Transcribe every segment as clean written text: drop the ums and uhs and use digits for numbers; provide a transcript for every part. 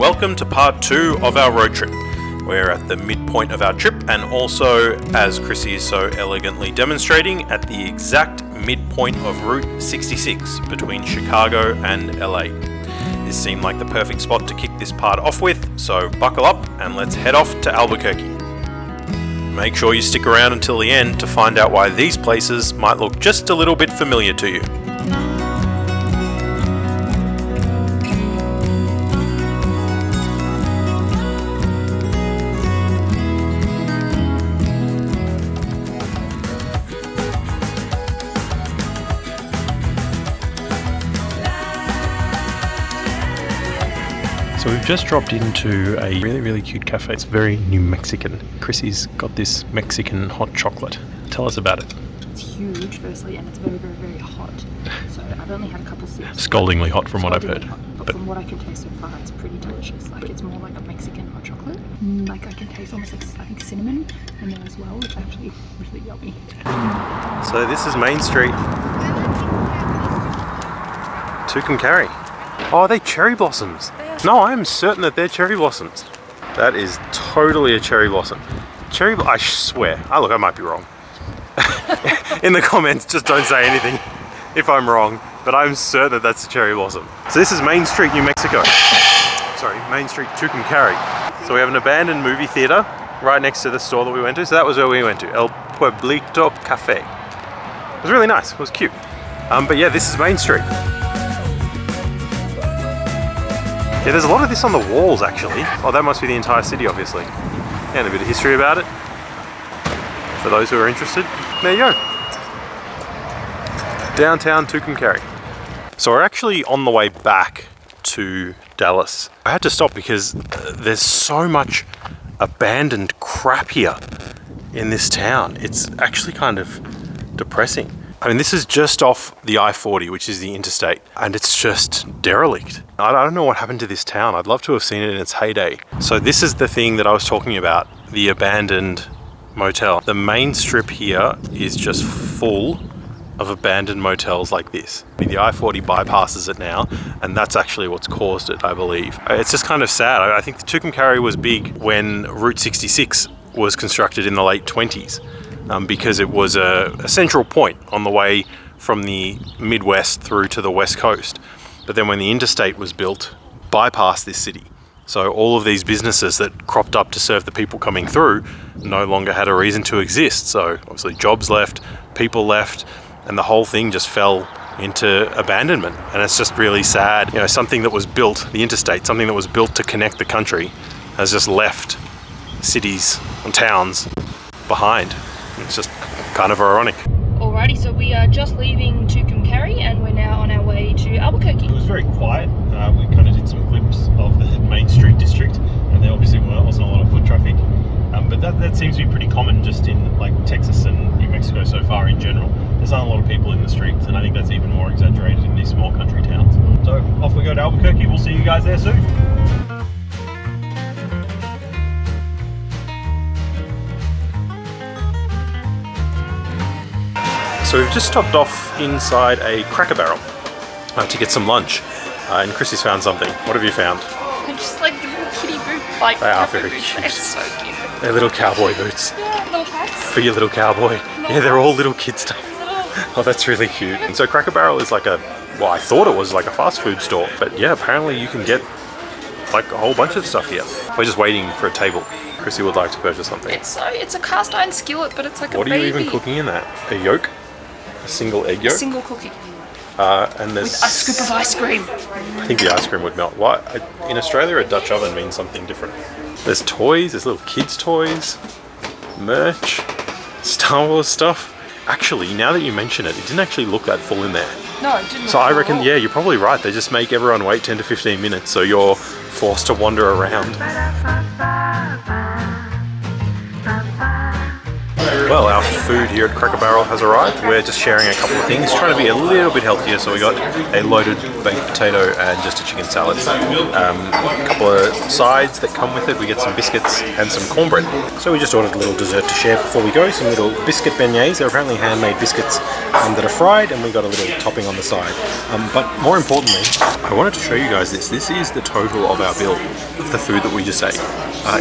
welcome to part 2 of our road trip. We're at the midpoint of our trip and also, as Chrissy is so elegantly demonstrating, at the exact midpoint of Route 66 between Chicago and LA. This seemed like the perfect spot to kick this part off with, so buckle up and let's head off to Albuquerque. Make sure you stick around until the end to find out why these places might look just a little bit familiar to you. So we've just dropped into a really cute cafe. It's very New Mexican. Chrissy's got this Mexican hot chocolate. Tell us about it. It's huge, firstly, and it's very hot. So I've only had a couple sips. Scaldingly hot from what I've heard. Hot, but from what I can taste so far, it's pretty delicious. Like, it's more like a Mexican hot chocolate. Like, I can taste almost like, I think, cinnamon in there as well. It's actually really yummy. So this is Main Street. Tucumcari. Oh, are they cherry blossoms? No, I am certain that they're cherry blossoms. That is totally a cherry blossom. I swear. Oh, look, I might be wrong. In the comments, just don't say anything if I'm wrong, but I'm certain that that's a cherry blossom. So this is Main Street, New Mexico. Sorry, Main Street, Tucumcari. So we have an abandoned movie theater right next to the store that we went to. So that was where we went to, El Pueblito Cafe. It was really nice, it was cute. But yeah, this is Main Street. Yeah, there's a lot of this on the walls, actually. Oh, that must be the entire city, obviously. And a bit of history about it. For those who are interested, there you go. Downtown Tucumcari. So we're actually on the way back to Dallas. I had to stop because there's so much abandoned crap here in this town. It's actually kind of depressing. I mean, this is just off the I-40, which is the interstate, and it's just derelict. I don't know what happened to this town. I'd love to have seen it in its heyday. So this is the thing that I was talking about, the abandoned motel. The main strip here is just full of abandoned motels like this. The I-40 bypasses it now, and that's actually what's caused it, I believe. It's just kind of sad. I think the Tucumcari was big when Route 66 was constructed in the late 20s. Because it was a central point on the way from the Midwest through to the West Coast. But then when the interstate was built, bypassed this city. So all of these businesses that cropped up to serve the people coming through no longer had a reason to exist. So obviously jobs left, people left, and the whole thing just fell into abandonment. And it's just really sad. You know, something that was built, the interstate, something that was built to connect the country, has just left cities and towns behind. It's just kind of ironic. Alrighty, so we are just leaving Tucumcari and we're now on our way to Albuquerque. It was very quiet. We kind of did some clips of the Main Street district, and there obviously wasn't a lot of foot traffic. But that seems to be pretty common just in like Texas and New Mexico so far in general. There's not a lot of people in the streets, and I think that's even more exaggerated in these small country towns. So off we go to Albuquerque. We'll see you guys there soon. So we've just stopped off inside a Cracker Barrel to get some lunch, and Chrissy's found something. What have you found? They're just like little kitty boots. Like, they are very cute. They're so cute. They're little cowboy boots. Yeah, little hats. For your little cowboy. Yeah, they're all little kid stuff. Oh, that's really cute. And so Cracker Barrel is like I thought it was like a fast food store, but yeah, apparently you can get like a whole bunch of stuff here. We're just waiting for a table. Chrissy would like to purchase something. It's a cast iron skillet, but it's like what a baby. What are you even cooking in that? A yolk? A single egg yolk? A single cookie. And there's with a scoop of ice cream. I think the ice cream would melt. Why? In Australia, a Dutch oven means something different. There's toys, there's little kids' toys, merch, Star Wars stuff. Actually, now that you mention it, it didn't actually look that full in there. No, it didn't. So I reckon, yeah, you're probably right. They just make everyone wait 10 to 15 minutes, so you're forced to wander around. Well, our food here at Cracker Barrel has arrived. We're just sharing a couple of things, trying to be a little bit healthier. So we got a loaded baked potato and just a chicken salad. A couple of sides that come with it. We get some biscuits and some cornbread. So we just ordered a little dessert to share before we go. Some little biscuit beignets. They're apparently handmade biscuits that are fried, and we got a little topping on the side. But more importantly, I wanted to show you guys this. This is the total of our bill of the food that we just ate.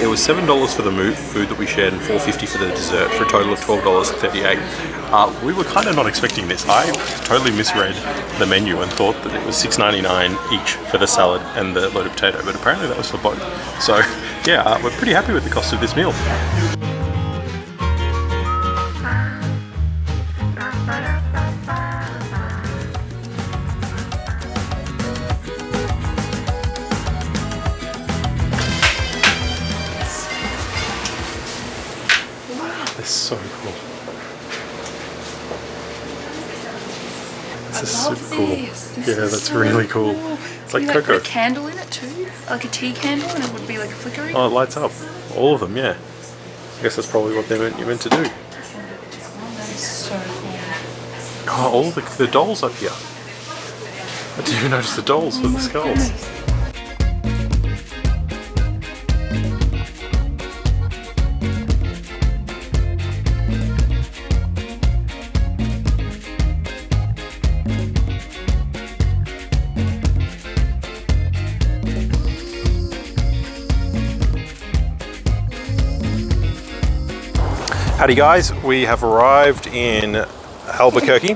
It was $7 for the food that we shared and $4.50 for the dessert, for a total of $12.38. We were kind of not expecting this. I totally misread the menu and thought that it was $6.99 each for the salad and the loaded potato, but apparently that was for both. So yeah, we're pretty happy with the cost of this meal. It's so cool. This is super cool. Yeah, that's really cool. It's like cocoa. Put a candle in it too, like a tea candle, and it would be like flickering. Oh, it lights up. All of them, yeah. I guess that's probably what you're meant to do. That is so cool. Oh, all the dolls up here. I didn't even notice the dolls with the skulls. Howdy guys, we have arrived in Albuquerque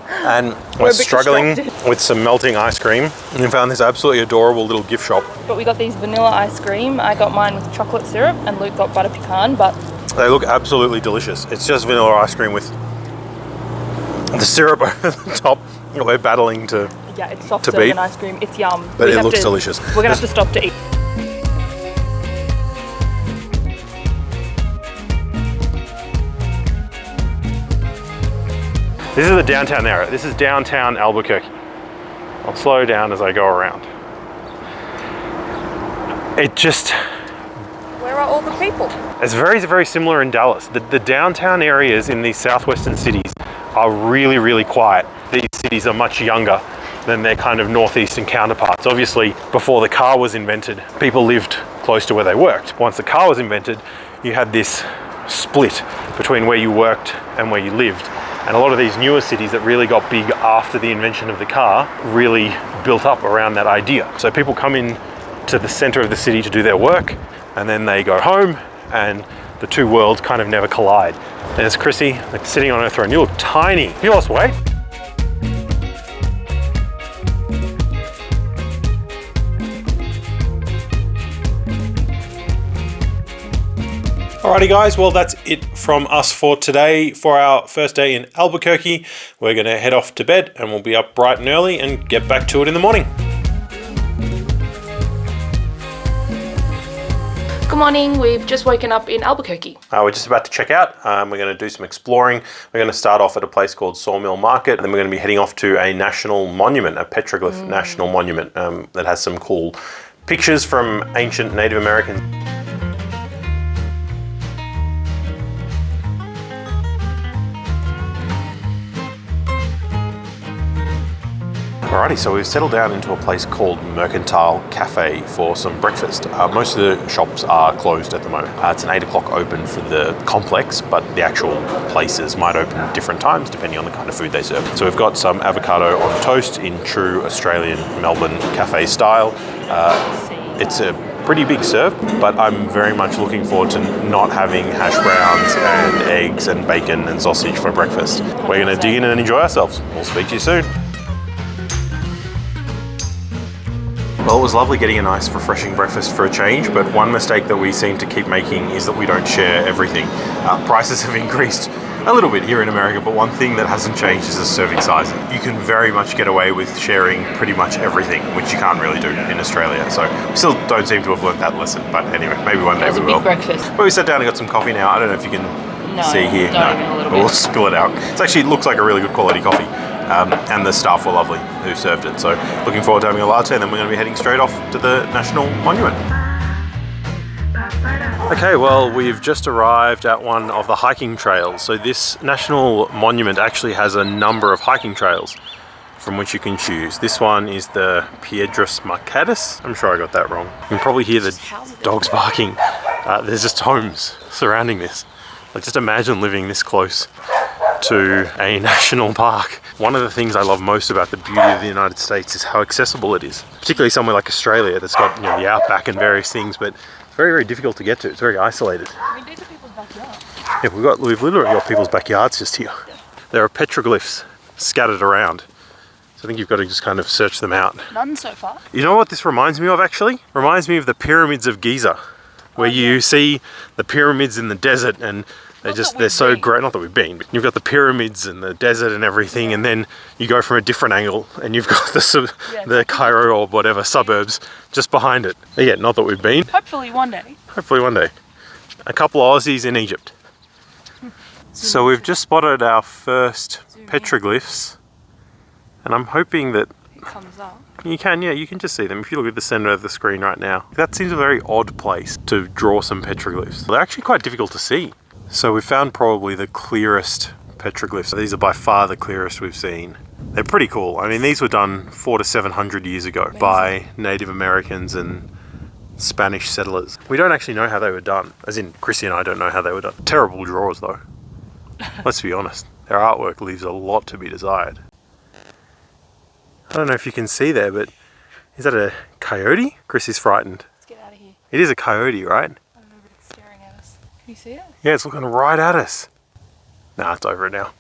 and we're struggling with some melting ice cream, and we found this absolutely adorable little gift shop. But we got these vanilla ice cream. I got mine with chocolate syrup and Luke got butter pecan, but they look absolutely delicious. It's just vanilla ice cream with the syrup over the top. We're battling to yeah, it's softer than ice cream. It's yum. But it looks delicious. We're gonna have to stop to eat. This is the downtown area. This is downtown Albuquerque. I'll slow down as I go around. It just... Where are all the people? It's very, very similar in Dallas. The downtown areas in these southwestern cities are really, really quiet. These cities are much younger than their kind of northeastern counterparts. Obviously, before the car was invented, people lived close to where they worked. Once the car was invented, you had this split between where you worked and where you lived. And a lot of these newer cities that really got big after the invention of the car really built up around that idea. So people come in to the center of the city to do their work, and then they go home, and the two worlds kind of never collide. There's Chrissy, like sitting on her throne. You look tiny. You lost weight? Alrighty guys, well that's it from us for today. For our first day in Albuquerque, we're going to head off to bed and we'll be up bright and early and get back to it in the morning. Good morning, we've just woken up in Albuquerque. We're just about to check out. We're going to do some exploring. We're going to start off at a place called Sawmill Market, and then we're going to be heading off to a national monument, a Petroglyph National Monument that has some cool pictures from ancient Native Americans. Alrighty, so we've settled down into a place called Mercantile Cafe for some breakfast. Most of the shops are closed at the moment. It's an 8 o'clock open for the complex, but the actual places might open at different times depending on the kind of food they serve. So we've got some avocado on toast in true Australian Melbourne cafe style. It's a pretty big serve, but I'm very much looking forward to not having hash browns and eggs and bacon and sausage for breakfast. We're going to dig in and enjoy ourselves. We'll speak to you soon. Well, it was lovely getting a nice refreshing breakfast for a change, but one mistake that we seem to keep making is that we don't share everything. Prices have increased a little bit here in America, but one thing that hasn't changed is the serving size. You can very much get away with sharing pretty much everything, which you can't really do in Australia. So we still don't seem to have learned that lesson, but anyway, maybe one day we will. It was a big breakfast. But we sat down and got some coffee now. I don't know if you can see here. We'll spill it out. It looks like a really good quality coffee. And the staff were lovely who served it. So looking forward to having a latte, and then we're going to be heading straight off to the National Monument. Okay, well, we've just arrived at one of the hiking trails. So this national monument actually has a number of hiking trails from which you can choose. This one is the Piedras Marcadas. I'm sure I got that wrong. You can probably hear the dogs barking. There's just homes surrounding this. Like, just imagine living this close to a national park. One of the things I love most about the beauty of the United States is how accessible it is. Particularly somewhere like Australia that's got, you know, the outback and various things, but it's very, very difficult to get to. It's very isolated. I mean, these are people's backyards. Yeah, we've literally got people's backyards just here. Yeah. There are petroglyphs scattered around. So I think you've got to just kind of search them out. None so far. You know what this reminds me of actually? Reminds me of the pyramids of Giza, where you see the pyramids in the desert and they're so great. Not that we've been, but you've got the pyramids and the desert and everything, and then you go from a different angle and you've got the Cairo or whatever suburbs just behind it. Yeah, not that we've been. Hopefully one day. Hopefully one day. A couple of Aussies in Egypt. So we've just spotted our first petroglyphs, and I'm hoping that it comes up. You can just see them if you look at the center of the screen right now. That seems a very odd place to draw some petroglyphs. They're actually quite difficult to see. So we found probably the clearest petroglyphs. These are by far the clearest we've seen. They're pretty cool. I mean, these were done 400 to 700 years ago by Native Americans and Spanish settlers. We don't actually know how they were done. As in, Chrissy and I don't know how they were done. Terrible drawers though. Let's be honest. Their artwork leaves a lot to be desired. I don't know if you can see there, but is that a coyote? Chrissy's frightened. Let's get out of here. It is a coyote, right? I don't know, but it's staring at us. Can you see it? Yeah, it's looking right at us. Nah, it's over it now.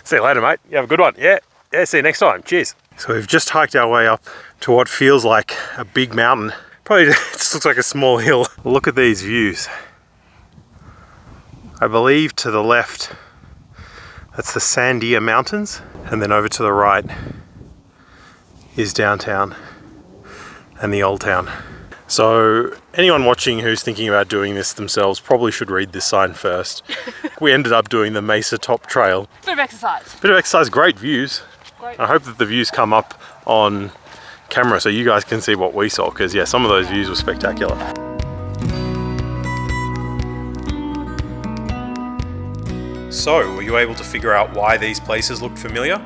See you later, mate. You have a good one. Yeah, see you next time. Cheers. So we've just hiked our way up to what feels like a big mountain. Probably just looks like a small hill. Look at these views. I believe to the left, that's the Sandia Mountains. And then over to the right is downtown and the old town. So anyone watching who's thinking about doing this themselves probably should read this sign first. We ended up doing the Mesa Top Trail. Bit of exercise. Bit of exercise, great views. Great. I hope that the views come up on camera so you guys can see what we saw, because yeah, some of those views were spectacular. So, were you able to figure out why these places looked familiar?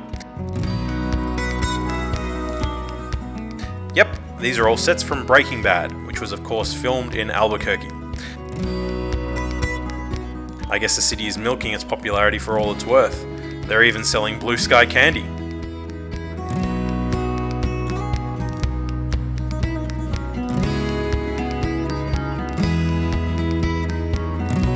Yep, these are all sets from Breaking Bad, which was of course filmed in Albuquerque. I guess the city is milking its popularity for all it's worth. They're even selling blue sky candy.